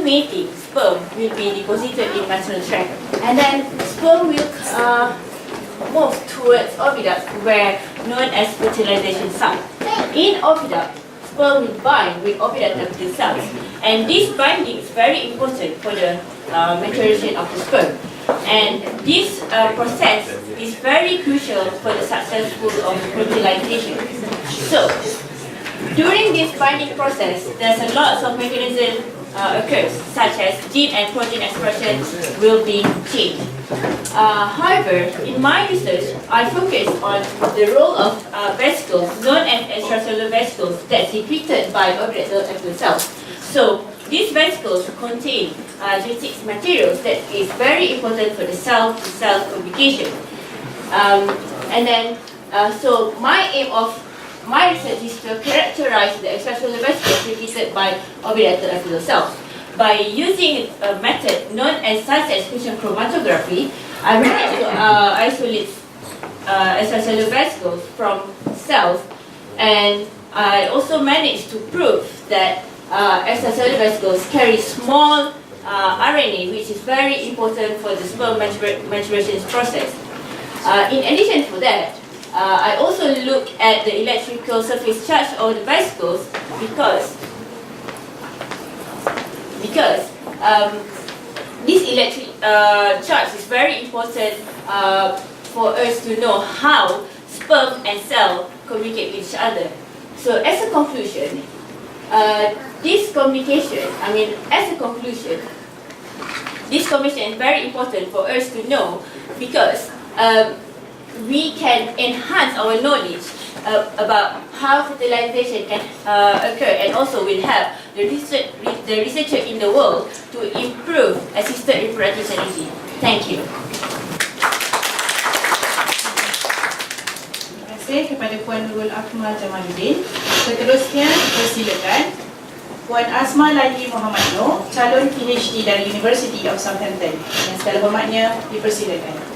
mating, sperm will be deposited in maternal tract, and then sperm will move towards oviduct, where known as fertilization site. In oviduct, sperm will bind with oviduct cells, and this binding is very important for the maturation of the sperm. And this process is very crucial for the successful of fertilization. So, during this binding process, there's a lot of mechanisms occurs, such as gene and protein expression will be changed. However, in my research, I focused on the role of vesicles, known as extracellular vesicles, that's secreted by oviduct cells. So, these vesicles contain genetic materials that is very important for the cell-to-cell communication. So my aim of my research is to characterize the extracellular vesicles secreted by oviduct cells. By using a method known as size exclusion chromatography, I managed to isolate extracellular vesicles from cells, and I also managed to prove that extracellular vesicles carry small RNA, which is very important for the sperm maturation process. In addition to that, I also look at the electrical surface charge of the vesicles because this electric charge is very important for us to know how sperm and cell communicate with each other. So as a conclusion, this communication is very important for us to know because we can enhance our knowledge about how fertilization can occur, and also will help the researcher in the world to improve assisted reproductive strategy. Thank you. Terima kasih kepada Puan Nurul Akmal Jamaluddin. Seterusnya, persilakan Puan Asma Lali Muhammad Noor, calon PhD dari University of Southampton. Yang segala hormatnya dipersilakan.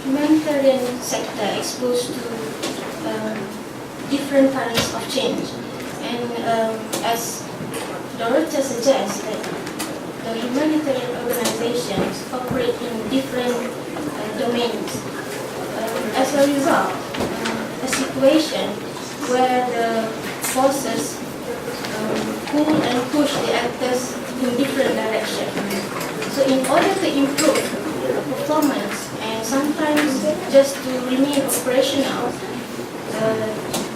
Humanitarian sector exposed to different kinds of change, and as Dorota suggests, that the humanitarian organizations operate in different domains. As a result, a situation where the forces pull and push the actors in different directions. So in order to improve performance and sometimes just to remain operational,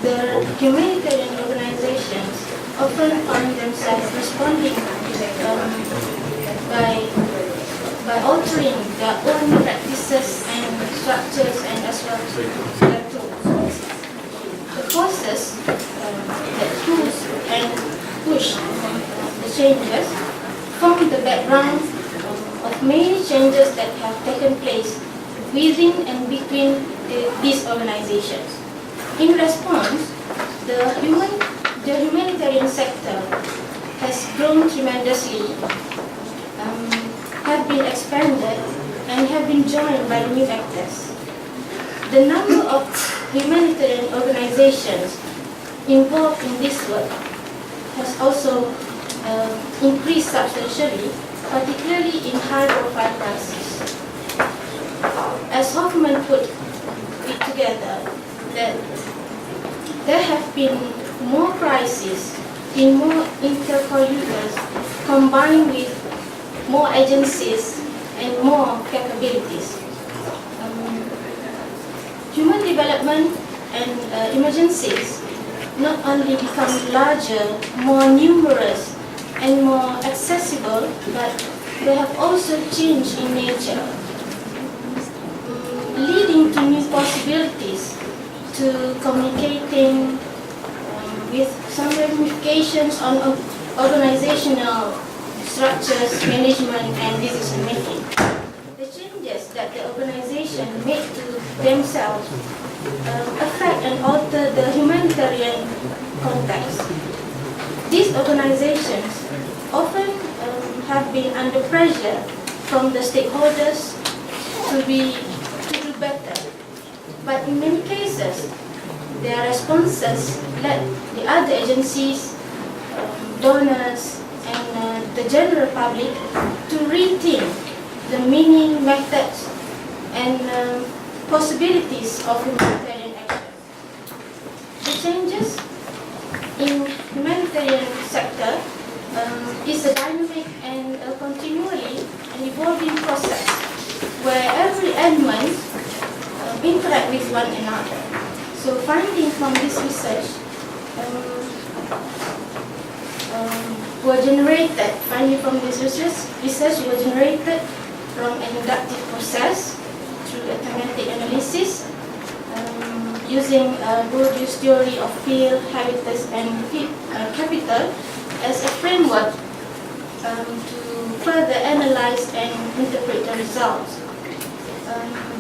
the humanitarian organizations often find themselves responding by altering their own practices and structures, and as well as their tools. The forces that push and push the changes form the background of many changes that have taken place within and between these organizations. In response, the humanitarian sector has grown tremendously, have been expanded, and have been joined by new actors. The number of humanitarian organizations involved in this work has also increased substantially, particularly in high-profile crises. As Hoffman put it together, that there have been more crises in more interlocutors combined with more agencies and more capabilities. Human development and emergencies not only become larger, more numerous, and more accessible, but they have also changed in nature, leading to new possibilities to communicating with some ramifications on organizational structures, management, and decision making. The changes that the organization make to themselves affect and alter the humanitarian context. These organizations often have been the pressure from the stakeholders to do better. But in many cases, their responses led the other agencies, donors, and the general public to rethink the meaning, methods, and possibilities of humanitarian action. The changes in humanitarian sector is a dynamic and a continually an evolving process where every element interact with one another. So findings from this research were generated. Findings from this research were generated from an inductive process through a thematic analysis using Bourdieu's theory of field, habitus, and capital as a framework to further analyze and interpret the results.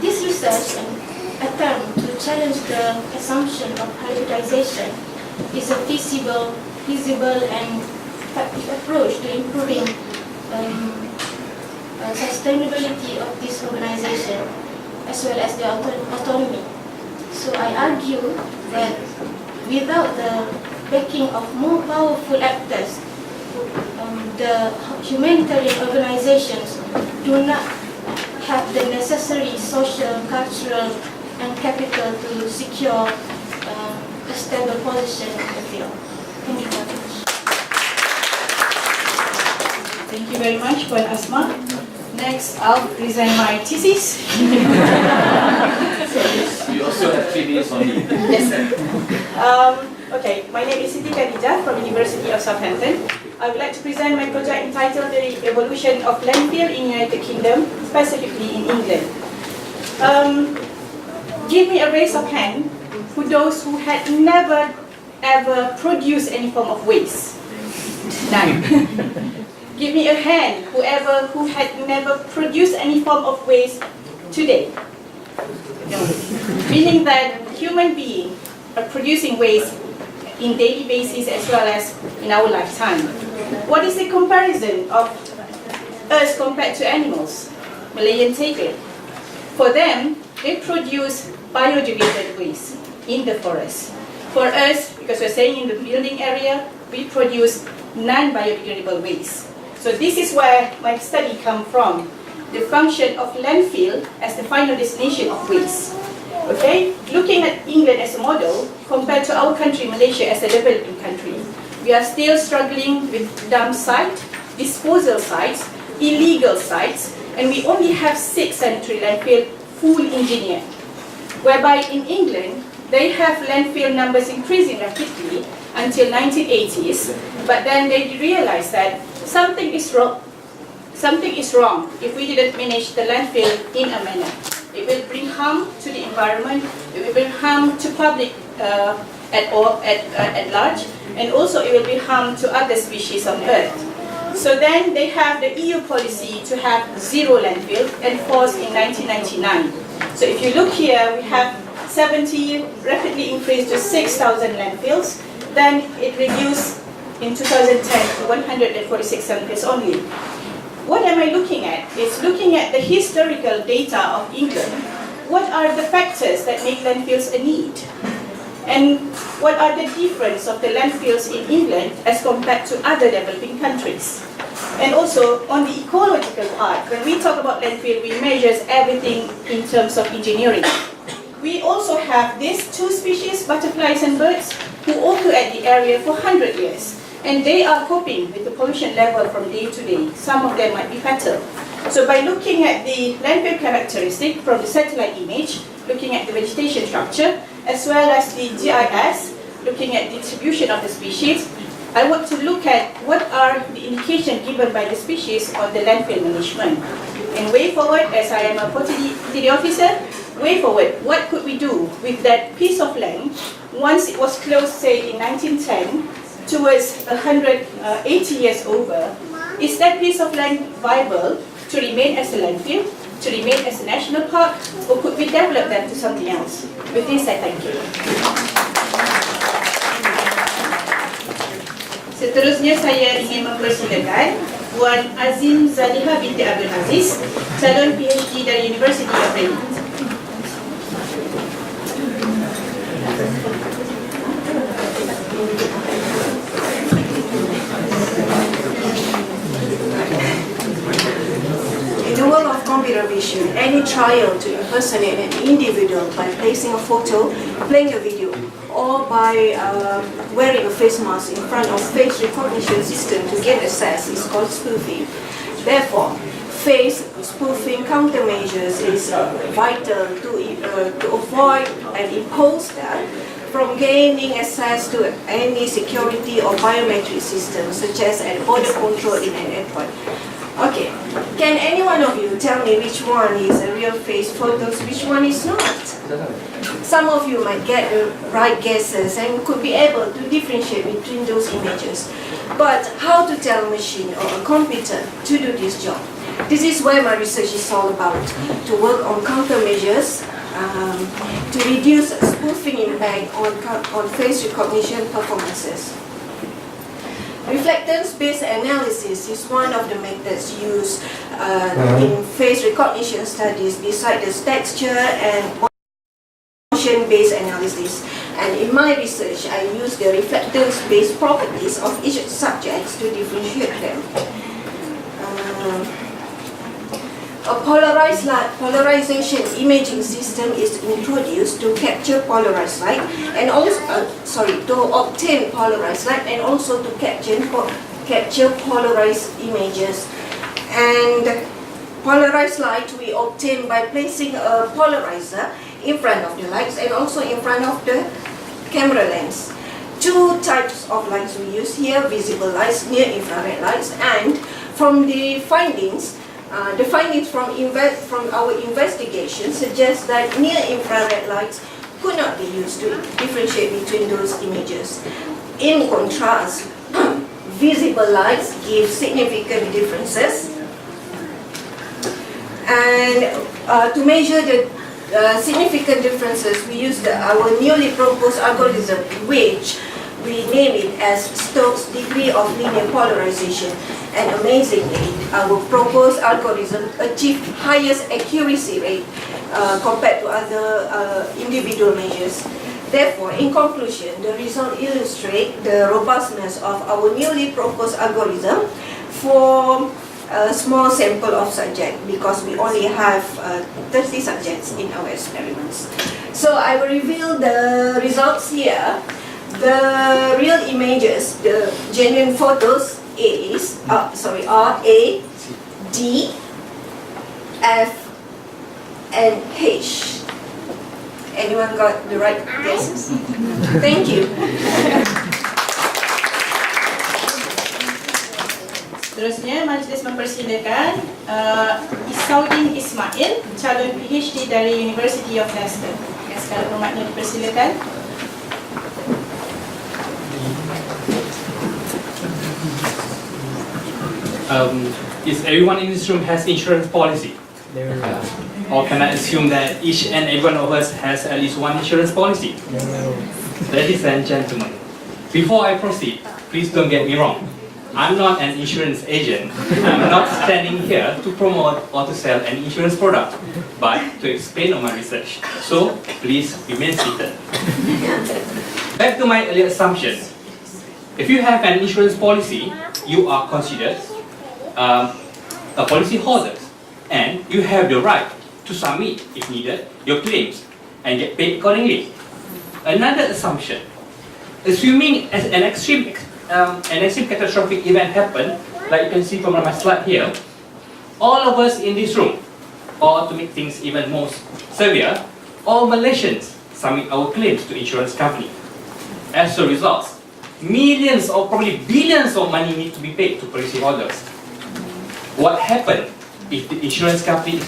This research attempt to challenge the assumption of hybridization is a feasible and effective approach to improving sustainability of this organization as well as their autonomy. So I argue that without the backing of more powerful actors, the humanitarian organizations do not have the necessary social, cultural, and capital to secure a stable position in the field. Thank you very much. Thank you very much, Puan Asma. Next, I'll present my thesis. You also have 3 minutes only. Yes, sir. Okay, my name is Siti Khadijah from University of Southampton. I would like to present my project entitled The Evolution of Landfill in United Kingdom, specifically in England. Give me a raise of hand for those who had never ever produced any form of waste. None. Give me a hand who had never produced any form of waste today. No. Meaning that human beings are producing waste in daily basis as well as in our lifetime. What is the comparison of us compared to animals? Malayan tiger. For them, they produce biodegradable waste in the forest. For us, because we're staying in the building area, we produce non-biodegradable waste. So this is where my study comes from, the function of landfill as the final destination of waste. Okay, looking at England as a model compared to our country, Malaysia, as a developing country, we are still struggling with dump sites, disposal sites, illegal sites, and we only have 6 sanitary landfill full engineered. Whereby in England, they have landfill numbers increasing rapidly until 1980s, but then they realized that something is wrong if we didn't manage the landfill in a manner. It will bring harm to the environment, it will bring harm to public at large, and also it will bring harm to other species on Earth. So then they have the EU policy to have 0 landfill enforced in 1999. So if you look here, we have 70 rapidly increased to 6,000 landfills. Then it reduced in 2010 to 146 landfills only. What am I looking at? It's looking at the historical data of England. What are the factors that make landfills a need? And what are the difference of the landfills in England as compared to other developing countries? And also on the ecological part, when we talk about landfill, we measure everything in terms of engineering. We also have these 2 species, butterflies and birds, who occur at the area for 100 years. And they are coping with the pollution level from day to day. Some of them might be fatal. So by looking at the landfill characteristic from the satellite image, looking at the vegetation structure, as well as the GIS, looking at the distribution of the species, I want to look at what are the indications given by the species on the landfill management. And way forward, as I am a POTD officer, way forward, what could we do with that piece of land once it was closed, say, in 1910, towards 180 years over? Is that piece of land viable to remain as a landfill, to remain as a national park, or could we develop that to something else? With this, I thank you. Seterusnya saya ingin mempersilakan Puan Azim Zaliha binti Abdul Aziz, calon PhD dari University of Reading. In the world of computer vision, any trial to impersonate an individual by placing a photo, playing a video, or by wearing a face mask in front of face recognition system to get access is called spoofing. Therefore, face spoofing countermeasures is vital to avoid and impose that from gaining access to any security or biometric system, such as a border control in an airport. Okay, can any one of you tell me which one is a real face photos, which one is not? Some of you might get the right guesses and could be able to differentiate between those images. But how to tell a machine or a computer to do this job? This is where my research is all about, to work on countermeasures to reduce spoofing impact on face recognition performances. Reflectance-based analysis is one of the methods used in face recognition studies beside the texture and motion-based analysis. And in my research, I use the reflectance-based properties of each subject to differentiate them. A polarization imaging system is introduced to capture polarized light and also, to obtain polarized light and also to capture polarized images. And polarized light we obtain by placing a polarizer in front of the lights and also in front of the camera lens. Two types of lights we use here: visible lights, near infrared lights, and from the findings from our investigation suggest that near-infrared lights could not be used to differentiate between those images. In contrast, visible lights give significant differences. And to measure the significant differences, we use our newly proposed algorithm, which we name it as Stokes' degree of linear polarization. And amazingly, our proposed algorithm achieved highest accuracy rate compared to other individual measures. Therefore, in conclusion, the result illustrates the robustness of our newly proposed algorithm for a small sample of subjects, because we only have 30 subjects in our experiments. So I will reveal the results here. The real images, the genuine photos, are A, D, F, and H. Anyone got the right guesses? Thank you. Seterusnya, majlis mempersilakan Isaudin Ismail, calon PhD dari University of Leicester. Yang segala hormatnya dipersilakan. Is everyone in this room has insurance policy? Or can I assume that each and every one of us has at least one insurance policy? Ladies and gentlemen, before I proceed, please don't get me wrong. I'm not an insurance agent. I'm not standing here to promote or to sell an insurance product, but to explain on my research. So please remain seated. Back to my earlier assumption. If you have an insurance policy, you are considered a policy holder, and you have the right to submit, if needed, your claims and get paid accordingly. Another assumption: assuming an extreme catastrophic event happened, like you can see from my slide here, all of us in this room, or to make things even more severe, all Malaysians submit our claims to insurance company. As a result, millions or probably billions of money need to be paid to policyholders. What happens if the insurance company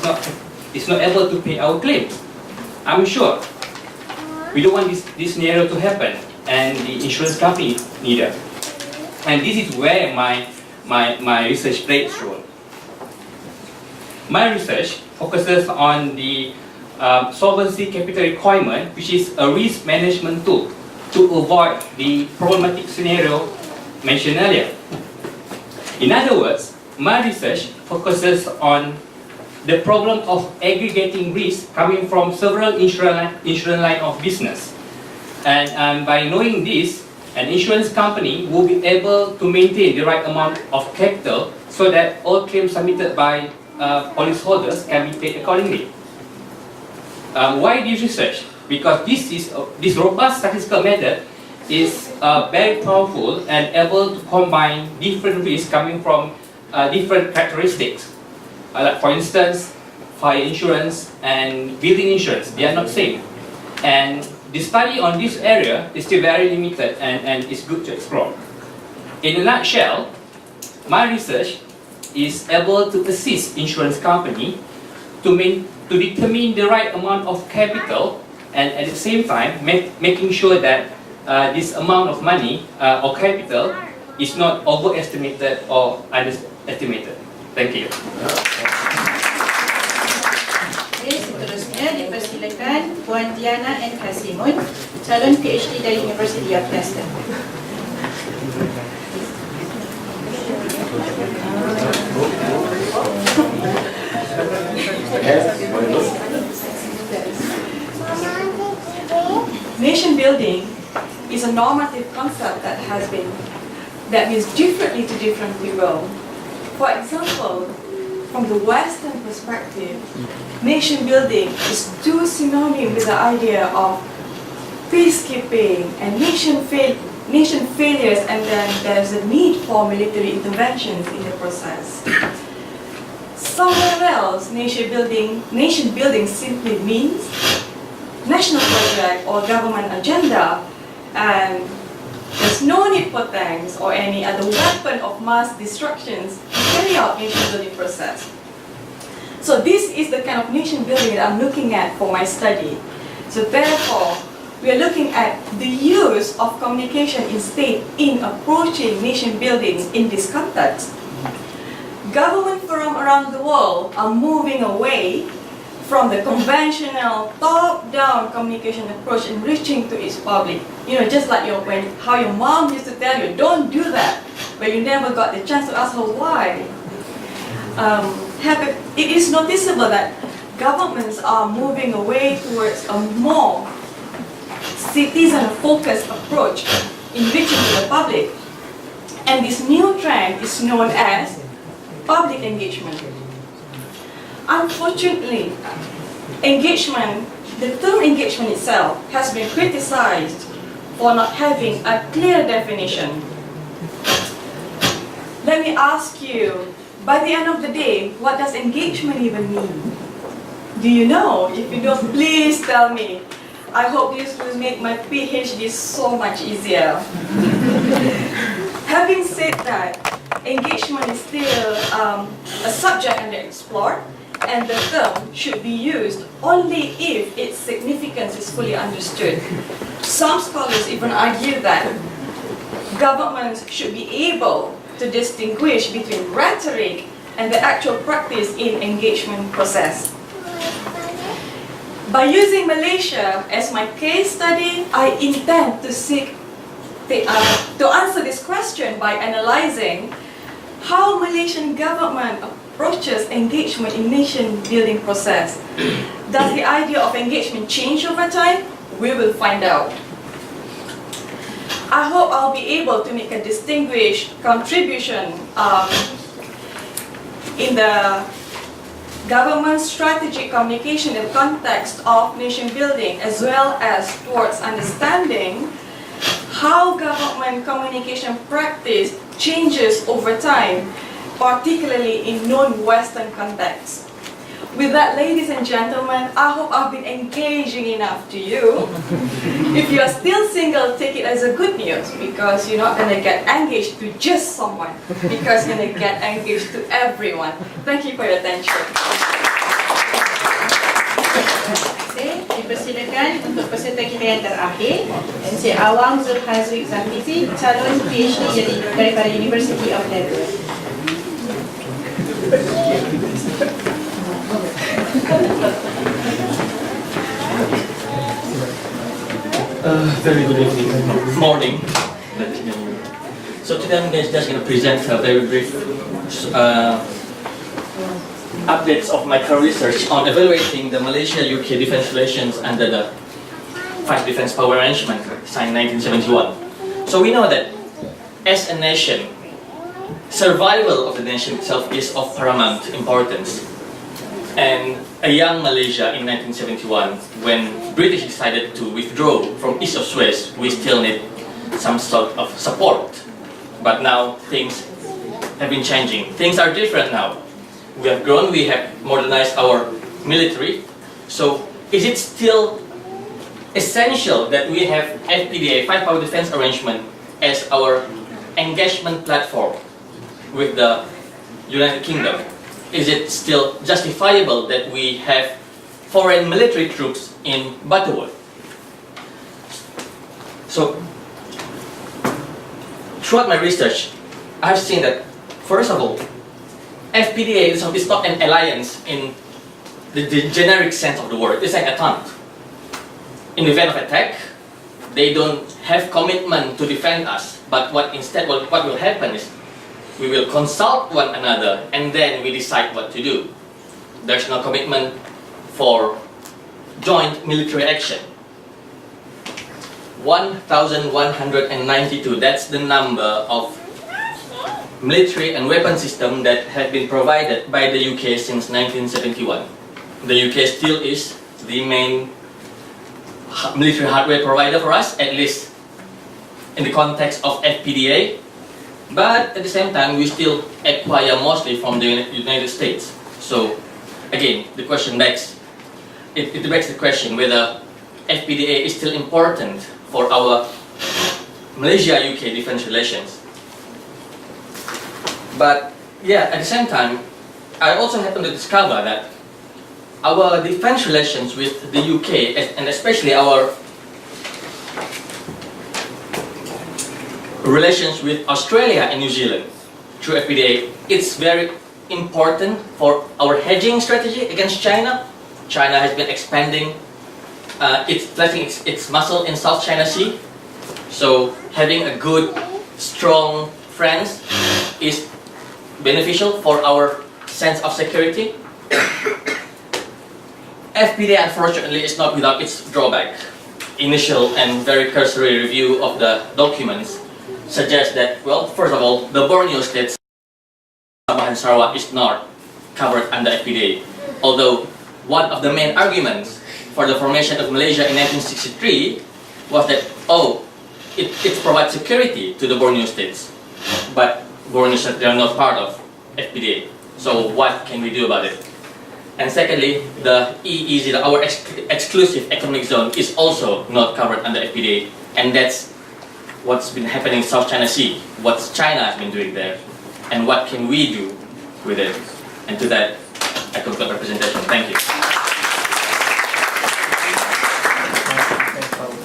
is not able to pay our claims? I'm sure we don't want this scenario to happen, and the insurance company neither. And this is where my research plays a role. My research focuses on the solvency capital requirement, which is a risk management tool to avoid the problematic scenario mentioned earlier. In other words, my research focuses on the problem of aggregating risk coming from several insurance line of business. And by knowing this, an insurance company will be able to maintain the right amount of capital so that all claims submitted by policyholders can be paid accordingly. Why this research? Because this robust statistical method is very powerful and able to combine different risks coming from different characteristics. Like for instance, fire insurance and building insurance, they are not same. And the study on this area is still very limited and it's good to explore. In a nutshell, my research is able to assist insurance company to determine the right amount of capital and at the same time making sure that this amount of money or capital is not overestimated or underestimated. Thank you. Okay, seterusnya dipersilakan Puan Diana N. Kasimun, calon PhD dari University of Leicester. Nation building is a normative concept that means differently to different people. For example, from the Western perspective, nation building is too synonymous with the idea of peacekeeping and nation failures, and then there's a need for military interventions in the process. Somewhere else, nation building simply means national project or government agenda, and there's no need for tanks or any other weapon of mass destructions to carry out nation building process. So this is the kind of nation building that I'm looking at for my study. So therefore, we are looking at the use of communication in state in approaching nation building in this context. Government from around the world are moving away from the conventional top-down communication approach and reaching to its public. You know, just like how your mom used to tell you, don't do that, but you never got the chance to ask her why. It is noticeable that governments are moving away towards a more citizen-focused approach in reaching to the public. And this new trend is known as public engagement. Unfortunately, the term engagement itself has been criticized for not having a clear definition. Let me ask you, by the end of the day, what does engagement even mean? Do you know? If you don't, please tell me. I hope this will make my PhD so much easier. Having said that, engagement is still a subject under explore, and the term should be used only if its significance is fully understood. Some scholars even argue that governments should be able to distinguish between rhetoric and the actual practice in engagement process. By using Malaysia as my case study, I intend to answer this question by analyzing how Malaysian government approaches engagement in nation-building process. Does the idea of engagement change over time? We will find out. I hope I'll be able to make a distinguished contribution in the government strategic communication in the context of nation building, as well as towards understanding how government communication practice changes over time, particularly in non-Western contexts. With that, ladies and gentlemen, I hope I've been engaging enough to you. If you are still single, take it as a good news, because you're not going to get engaged to just someone, because you're going to get engaged to everyone. Thank you for your attention. Okay, dipersilakan untuk peserta kita yang terakhir, Encik Awang Zulhazri Zafizi, calon PhD daripada University of Leicester. Very good evening, morning. So today I'm just going to present a very brief updates of my current research on evaluating the Malaysia-UK defence relations under the 5 Defence Power Arrangement signed 1971. So we know that as a nation, survival of the nation itself is of paramount importance. And a young Malaysia in 1971, when British decided to withdraw from east of Suez, we still need some sort of support. But now things have been changing. Things are different now. We have grown, we have modernized our military. So is it still essential that we have FPDA, 5 Power Defense Arrangement, as our engagement platform with the United Kingdom? Is it still justifiable that we have foreign military troops in Butterworth? So, throughout my research, I have seen that, first of all, FPDA is not an alliance in the generic sense of the word. It's like a taunt. In the event of attack, they don't have commitment to defend us, but what will happen is we will consult one another and then we decide what to do. There's no commitment for joint military action. 1,192, that's the number of military and weapon systems that have been provided by the UK since 1971. The UK still is the main military hardware provider for us, at least in the context of FPDA. But at the same time, we still acquire mostly from the United States. So again, the question begs, it begs the question whether FPDA is still important for our Malaysia-UK defense relations. But yeah, at the same time, I also happen to discover that our defense relations with the UK, and especially our relations with Australia and New Zealand through FPDA, it's very important for our hedging strategy against China. China has been expanding, flexing its muscle in South China Sea. So having a good, strong friends is beneficial for our sense of security. FPDA, unfortunately, is not without its drawback. Initial and very cursory review of the documents suggests that, well, first of all, the Borneo states, Sabah and Sarawak, is not covered under FPDA. Although one of the main arguments for the formation of Malaysia in 1963 was that, it provides security to the Borneo states. But Borneo states, they are not part of FPDA. So what can we do about it? And secondly, the EEZ, our exclusive economic zone, is also not covered under FPDA. And that's what's been happening in South China Sea, what China has been doing there, and what can we do with it. And to that, I conclude my presentation. Thank you.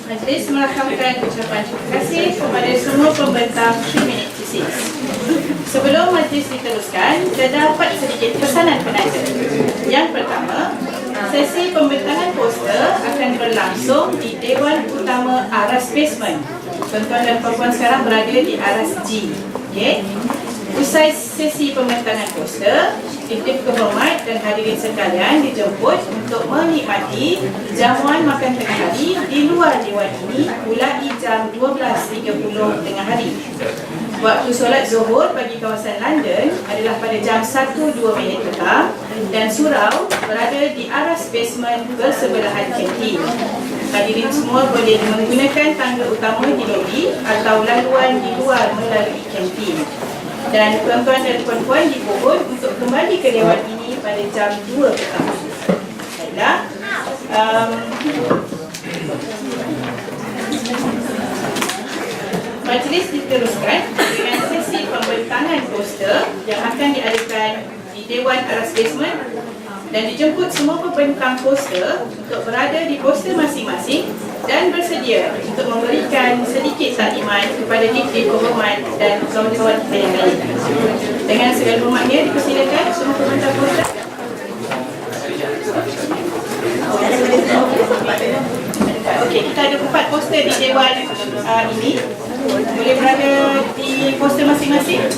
Majlis merakamkan ucapan terima kasih kepada semua pembentang 3-minute thesis. Sebelum majlis diteruskan, terdapat sedikit pesanan penanda. Yang pertama, sesi pembentangan poster akan berlangsung di Dewan Utama Aras Basement. Tuan-tuan dan puan-puan sekarang berada di Aras G. Okay? Usai sesi pembentangan poster, Titip kehormat dan hadirin sekalian dijemput untuk menikmati jamuan makan tengah hari di luar dewan ini mulai jam 12.30 tengah hari. Waktu solat Zuhur bagi kawasan London adalah pada jam 1.02 petang dan surau berada di Aras Basement bersebelahan kantin. Hadirin semua boleh menggunakan tangga utama di lobi atau laluan di luar melalui kantin. Dan tuan-tuan dan puan-puan dimohon untuk kembali ke dewan ini pada jam 2 petang. Baiklah. Majlis diteruskan dengan sesi pembentangan poster yang akan diadakan di Dewan Aras Basement dan dijemput semua pembentang poster untuk berada di poster masing-masing dan bersedia untuk memberikan sedikit taklimat kepada dikti kehormat dan kawan-kawan kita yang lain. Dengan segala hormatnya dipersilakan semua pembentang poster. Okey, kita ada 4 poster di dewan ini. Boleh berada di poster masing-masing.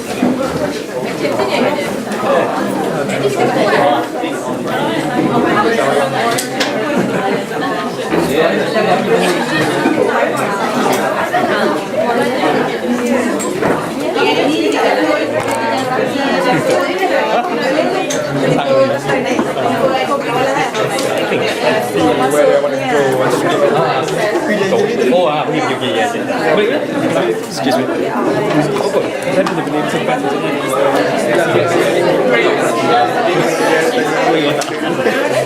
Oh, okay, yes. Excuse me.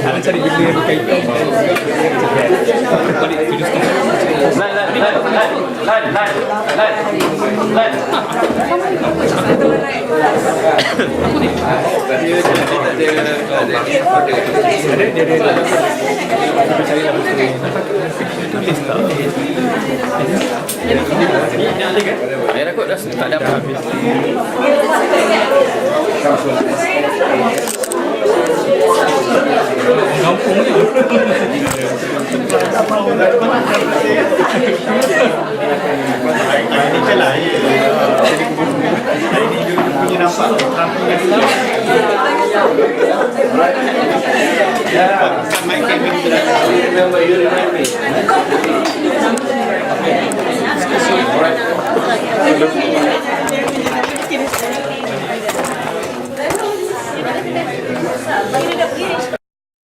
Anak cari benda yang berkaitan. Air aku dah tak ada apa. Yeah, mic can be remember you remind me.